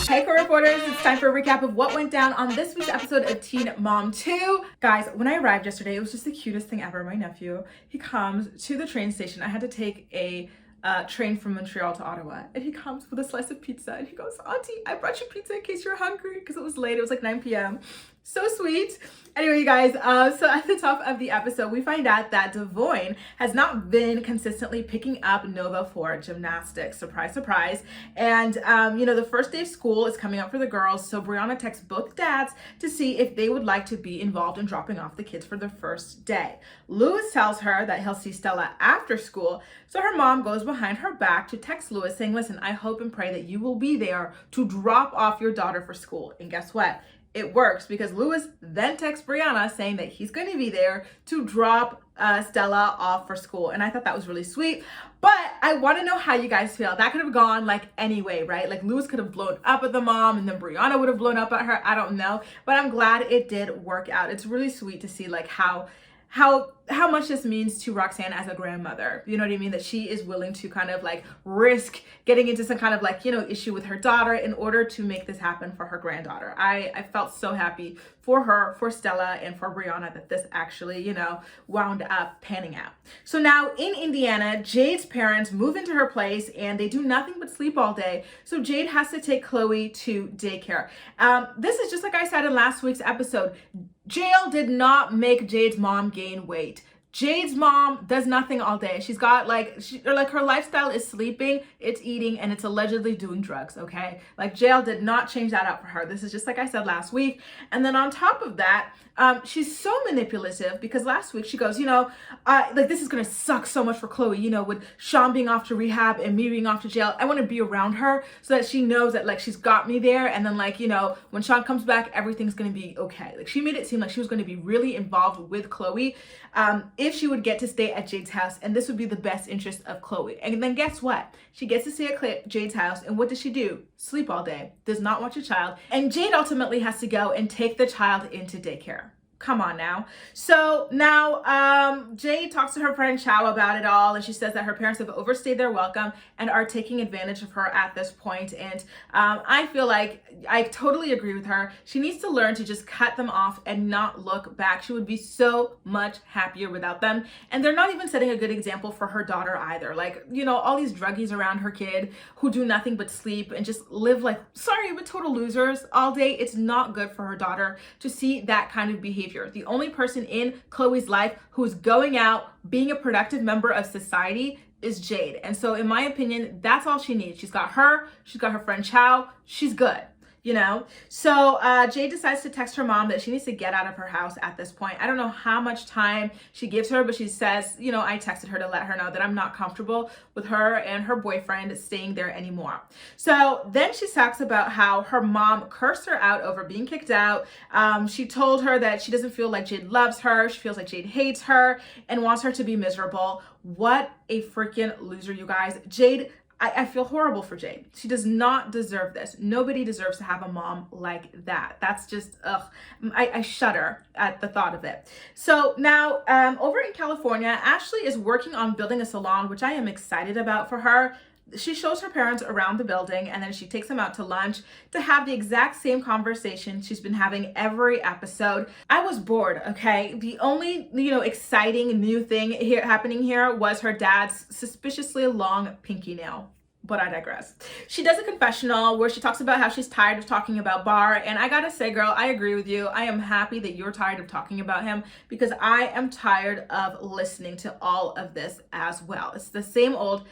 Hey co-reporters, it's time for a recap of what went down on this week's episode of Teen Mom 2. Guys, when I arrived yesterday, it was just the cutest thing ever. My nephew, he comes to the train station. I had to take a train from Montreal to Ottawa, and he comes with a slice of pizza and he goes, "Auntie, I brought you pizza in case you're hungry," because it was late. It was like 9 p.m. So sweet. Anyway, you guys, so at the top of the episode, we find out that Devoyne has not been consistently picking up Nova for gymnastics. Surprise, surprise. And, the first day of school is coming up for the girls, so Brianna texts both dads to see if they would like to be involved in dropping off the kids for their first day. Lewis tells her that he'll see Stella after school, so her mom goes behind her back to text Lewis saying, "Listen, I hope and pray that you will be there to drop off your daughter for school." And guess what? It works, because Lewis then texts Brianna saying that he's going to be there to drop Stella off for school. And I thought that was really sweet. But I want to know how you guys feel. That could have gone like anyway, right? Like Lewis could have blown up at the mom and then Brianna would have blown up at her. I don't know. But I'm glad it did work out. It's really sweet to see like how much this means to Roxanne as a grandmother. You know what I mean? That she is willing to kind of like risk getting into some kind of like, issue with her daughter in order to make this happen for her granddaughter. I felt so happy for her, for Stella, and for Brianna that this actually, wound up panning out. So now in Indiana, Jade's parents move into her place and they do nothing but sleep all day. So Jade has to take Chloe to daycare. This is just like I said in last week's episode. Jail did not make Jade's mom gain weight. Jade's mom does nothing all day. She's got her lifestyle is sleeping, it's eating, and it's allegedly doing drugs, okay? Like jail did not change that up for her. This is just like I said last week. And then on top of that, she's so manipulative because last week she goes, this is gonna suck so much for Chloe, with Sean being off to rehab and me being off to jail. I wanna be around her so that she knows that like she's got me there. And then when Sean comes back, everything's gonna be okay. Like she made it seem like she was gonna be really involved with Chloe. If she would get to stay at Jade's house, and this would be the best interest of Chloe. And then guess what? She gets to stay at Jade's house, and what does she do? Sleep all day, does not watch a child, and Jade ultimately has to go and take the child into daycare. Come on now. So now Jade talks to her friend Chow about it all, and she says that her parents have overstayed their welcome and are taking advantage of her at this point. And I feel like I totally agree with her. She needs to learn to just cut them off and not look back. She would be so much happier without them. And they're not even setting a good example for her daughter either. Like, all these druggies around her kid who do nothing but sleep and just live like, but total losers all day. It's not good for her daughter to see that kind of behavior. The only person in Chloe's life who's going out, being a productive member of society is Jade. And so in my opinion, that's all she needs. She's got her friend Chow, she's good. So Jade decides to text her mom that she needs to get out of her house at this point. I don't know how much time she gives her, but she says, I texted her to let her know that I'm not comfortable with her and her boyfriend staying there anymore. So then she talks about how her mom cursed her out over being kicked out. She told her that she doesn't feel like Jade loves her. She feels like Jade hates her and wants her to be miserable. What a freaking loser, you guys. Jade, I feel horrible for Jade. She does not deserve this. Nobody deserves to have a mom like that. That's just, I shudder at the thought of it. So now over in California, Ashley is working on building a salon, which I am excited about for her. She shows her parents around the building and then she takes them out to lunch to have the exact same conversation she's been having every episode. I was bored, okay? The only, exciting new thing happening here was her dad's suspiciously long pinky nail. But I digress. She does a confessional where she talks about how she's tired of talking about Bar. And I gotta say, girl, I agree with you. I am happy that you're tired of talking about him because I am tired of listening to all of this as well. It's the same old.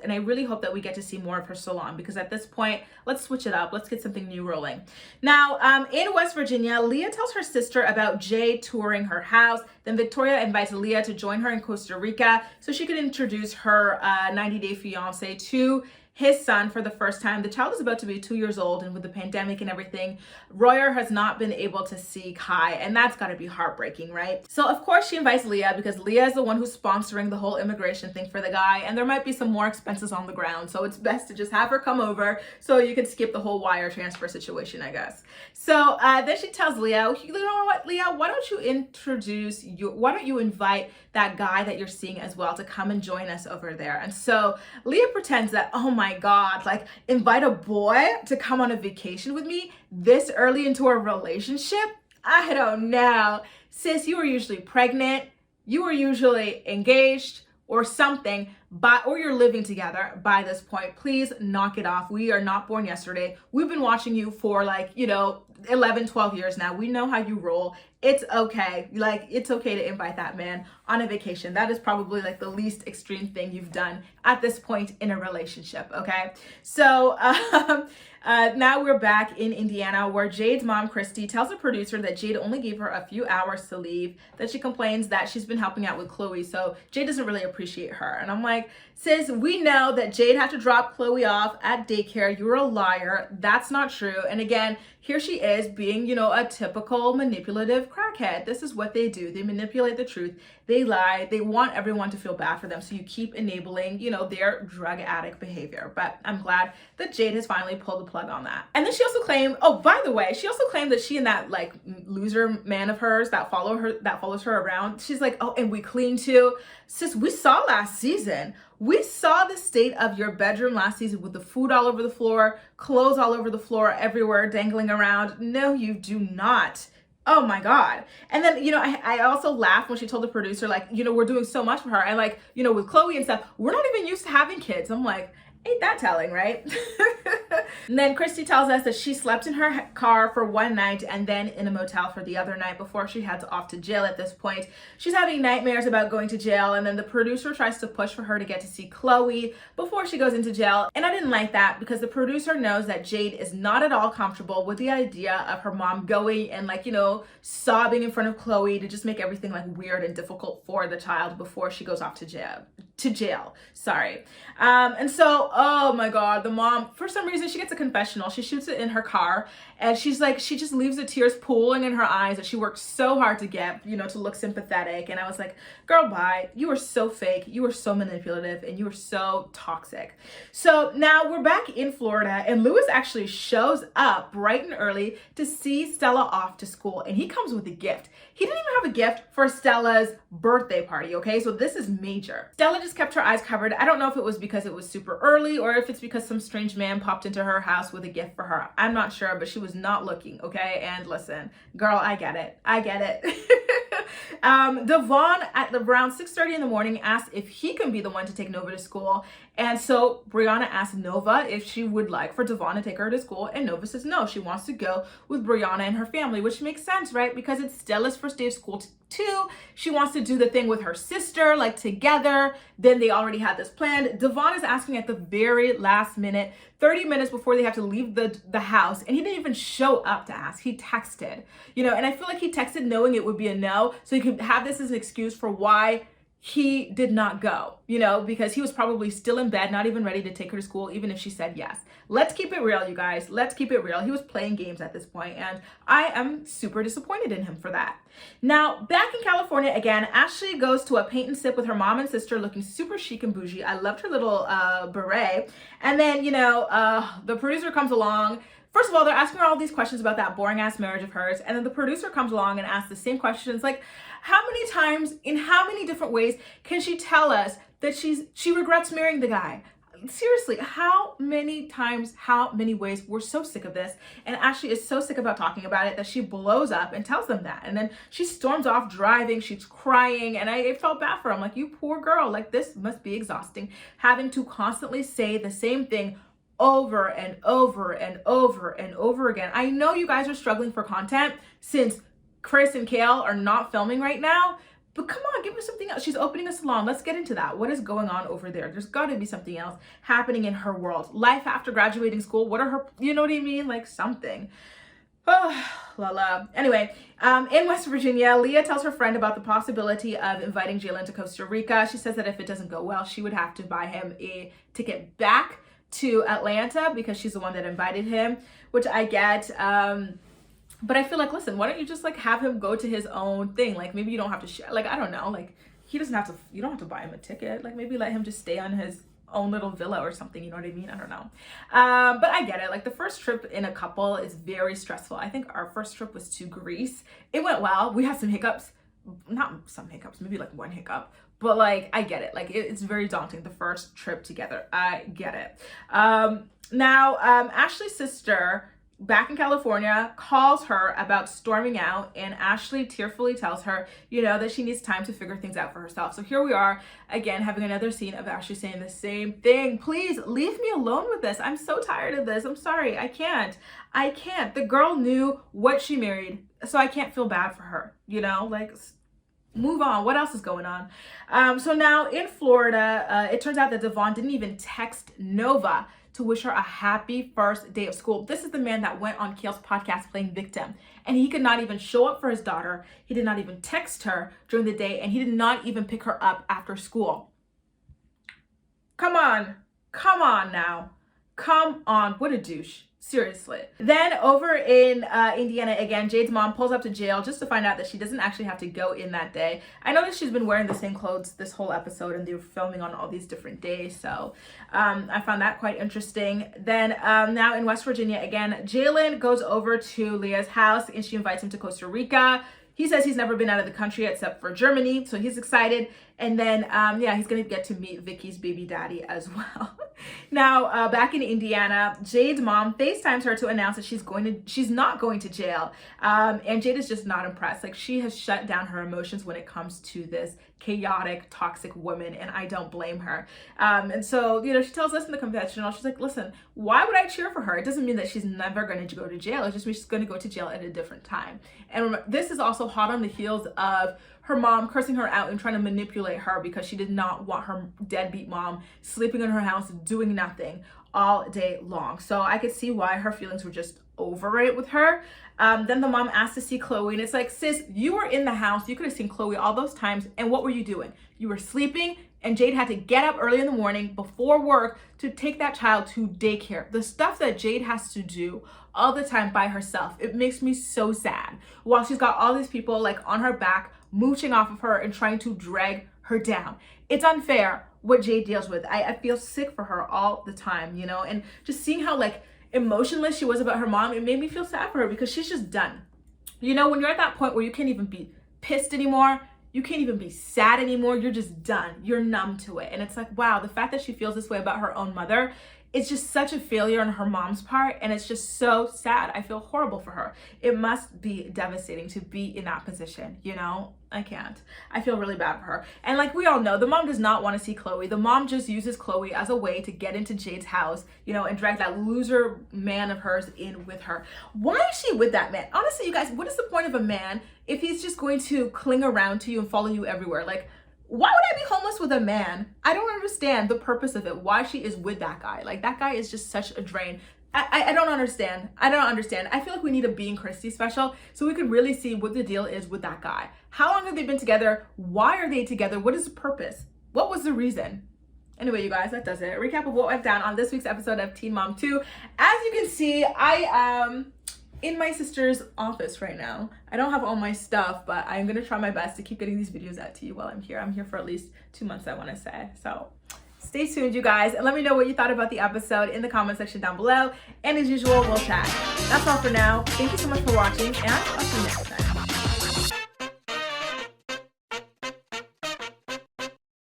And I really hope that we get to see more of her salon because at this point, let's switch it up. Let's get something new rolling. Now, in West Virginia, Leah tells her sister about Jay touring her house. Then Victoria invites Leah to join her in Costa Rica so she could introduce her 90-day fiance to his son for the first time. The child is about to be 2 years old, and with the pandemic and everything, Royer has not been able to see Kai, and that's got to be heartbreaking, right? So of course she invites Leah because Leah is the one who's sponsoring the whole immigration thing for the guy, and there might be some more expenses on the ground, so it's best to just have her come over so you can skip the whole wire transfer situation, I guess. So then she tells Leah, you know what, Leah, why don't you invite that guy that you're seeing as well to come and join us over there. And so Leah pretends that, oh my God, like invite a boy to come on a vacation with me this early into a relationship? I don't know. Sis, you were usually pregnant, you were usually engaged or something, or you're living together by this point. Please knock it off. We are not born yesterday. We've been watching you for 11, 12 years now. We know how you roll. It's okay. It's okay to invite that man on a vacation. That is probably the least extreme thing you've done at this point in a relationship, okay? So now we're back in Indiana, where Jade's mom, Christy, tells the producer that Jade only gave her a few hours to leave, that she complains that she's been helping out with Chloe, so Jade doesn't really appreciate her. And I'm like, sis, we know that Jade had to drop Chloe off at daycare. You're a liar. That's not true. And again, here she is being, a typical manipulative crackhead. This is what they do. They manipulate the truth. They lie. They want everyone to feel bad for them. So you keep enabling, their drug addict behavior. But I'm glad that Jade has finally pulled the plug on that. And then she also claimed, oh, by the way, she also claimed that she and that loser man of hers that follows her around, she's like, oh, and we clean too. Sis, we saw last season. We saw the state of your bedroom last season with the food all over the floor, clothes all over the floor, everywhere, dangling around. No, you do not. Oh my God. And then, I also laughed when she told the producer, we're doing so much for her. And with Chloe and stuff, we're not even used to having kids. I'm like, ain't that telling, right? And then Christy tells us that she slept in her car for one night and then in a motel for the other night before she heads off to jail at this point. She's having nightmares about going to jail, and then the producer tries to push for her to get to see Chloe before she goes into jail. And I didn't like that because the producer knows that Jade is not at all comfortable with the idea of her mom going and sobbing in front of Chloe to just make everything weird and difficult for the child before she goes off to jail. Sorry. And so, oh my God, the mom, for some reason, she gets a confessional. She shoots it in her car, and she just leaves the tears pooling in her eyes that she worked so hard to get, to look sympathetic. And I was like, girl, bye. You are so fake. You are so manipulative, and you are so toxic. So now we're back in Florida, and Lewis actually shows up bright and early to see Stella off to school, and he comes with a gift. He didn't even have a gift for Stella's birthday party, okay? So this is major. Stella just kept her eyes covered. I don't know if it was because it was super early or if it's because some strange man popped into her house with a gift for her. I'm not sure, but she was not looking, okay? And listen, girl, I get it. Devon at around 6:30 in the morning asked if he can be the one to take Nova to school. And so Brianna asked Nova if she would like for Devon to take her to school, and Nova says no, she wants to go with Brianna and her family, which makes sense, right? Because it's Stella's first day of school too. She wants to do the thing with her sister, together. Then they already had this planned. Devon is asking at the very last minute, 30 minutes before they have to leave the house, and he didn't even show up to ask. He texted, and I feel like he texted knowing it would be a no, so he could have this as an excuse for why he did not go, because he was probably still in bed, not even ready to take her to school, even if she said yes. Let's keep it real, you guys. Let's keep it real. He was playing games at this point, and I am super disappointed in him for that. Now, back in California again, Ashley goes to a paint and sip with her mom and sister looking super chic and bougie. I loved her little beret. And then, the producer comes along. First of all, they're asking her all these questions about that boring ass marriage of hers. And then the producer comes along and asks the same questions, how many times, in how many different ways can she tell us that she regrets marrying the guy? Seriously, how many times, how many ways? We're so sick of this. And Ashley is so sick about talking about it that she blows up and tells them that. And then she storms off driving, she's crying, and I felt bad for her. I'm like, you poor girl, this must be exhausting, having to constantly say the same thing over and over and over and over again. I know you guys are struggling for content since Chris and Kale are not filming right now, but come on, give me something else. She's opening a salon. Let's get into that. What is going on over there? There's got to be something else happening in her world. Life after graduating school. What are her, you know what I mean? Something. Oh, la la. Anyway, in West Virginia, Leah tells her friend about the possibility of inviting Jaylan to Costa Rica. She says that if it doesn't go well, she would have to buy him a ticket back to Atlanta because she's the one that invited him, which I get. But I feel listen, why don't you just have him go to his own thing? Maybe you don't have to share. I don't know. He doesn't have to, you don't have to buy him a ticket. Maybe let him just stay on his own little villa or something. You know what I mean? I don't know. But I get it. The first trip in a couple is very stressful. I think our first trip was to Greece. It went well. We had some hiccups. not some hiccups, maybe like one hiccup, but like I get it. Like it's very daunting, the first trip together. I get it. Now Ashley's sister back in California calls her about storming out, and Ashley tearfully tells her, you know, that she needs time to figure things out for herself. So here we are again having another scene of Ashley saying the same thing. Please leave me alone with this. I'm so tired of this. I'm sorry. I can't. The girl knew what she married, so I can't feel bad for her, you know, like move on. What else is going on? So now in Florida, it turns out that Devon didn't even text Nova to wish her a happy first day of school. This is the man that went on Kale's podcast playing victim, and he could not even show up for his daughter. He did not even text her during the day, and he did not even pick her up after school. Come on now. Come on, what a douche. Seriously. Then over in Indiana again, Jade's mom pulls up to jail just to find out that she doesn't actually have to go in that day. I noticed she's been wearing the same clothes this whole episode, and they were filming on all these different days. So I found that quite interesting. Then now in West Virginia again, Jaylan goes over to Leah's house and she invites him to Costa Rica. He says he's never been out of the country except for Germany, so he's excited. And then, yeah, he's gonna get to meet Vicky's baby daddy as well. Now, back in Indiana, Jade's mom FaceTimes her to announce that she's not going to jail. And Jade is just not impressed. Like, she has shut down her emotions when it comes to this chaotic, toxic woman, and I don't blame her. And so, you know, she tells us in the confessional, she's like, listen, why would I cheer for her? It doesn't mean that she's never going to go to jail. It just means she's going to go to jail at a different time. And this is also hot on the heels of her mom cursing her out and trying to manipulate her because she did not want her deadbeat mom sleeping in her house, doing nothing all day long. So I could see why her feelings were just over it with her. Then the mom asked to see Chloe, and it's like, sis, you were in the house. You could have seen Chloe all those times, and what were you doing? You were sleeping, and Jade had to get up early in the morning before work to take that child to daycare. The stuff that Jade has to do all the time by herself, it makes me so sad. While she's got all these people like on her back, mooching off of her and trying to drag her down. It's unfair what Jade deals with. I feel sick for her all the time, you know, and just seeing how like emotionless she was about her mom, it made me feel sad for her because she's just done. You know, when you're at that point where you can't even be pissed anymore, you can't even be sad anymore, you're just done. You're numb to it. And it's like, wow, the fact that she feels this way about her own mother, it's just such a failure on her mom's part, and it's just so sad. I feel horrible for her. It must be devastating to be in that position, you know? I can't. I feel really bad for her. And like we all know, the mom does not want to see Chloe. The mom just uses Chloe as a way to get into Jade's house, you know, and drag that loser man of hers in with her. Why is she with that man? Honestly, you guys, what is the point of a man if he's just going to cling around to you and follow you everywhere? Like, why would I be homeless with a man? I don't understand the purpose of it. Why she is with that guy. Like, that guy is just such a drain. I don't understand. I don't understand. I feel like we need a Being Christy special so we could really see what the deal is with that guy. How long have they been together? Why are they together? What is the purpose? What was the reason? Anyway, you guys, that does it. A recap of what went down on this week's episode of Teen Mom 2. As you can see, I am in my sister's office right now. I don't have all my stuff, but I'm gonna try my best to keep getting these videos out to you while I'm here. I'm here for at least 2 months, I wanna say. So stay tuned, you guys, and let me know what you thought about the episode in the comment section down below. And as usual, we'll chat. That's all for now. Thank you so much for watching, and I'll see you next time.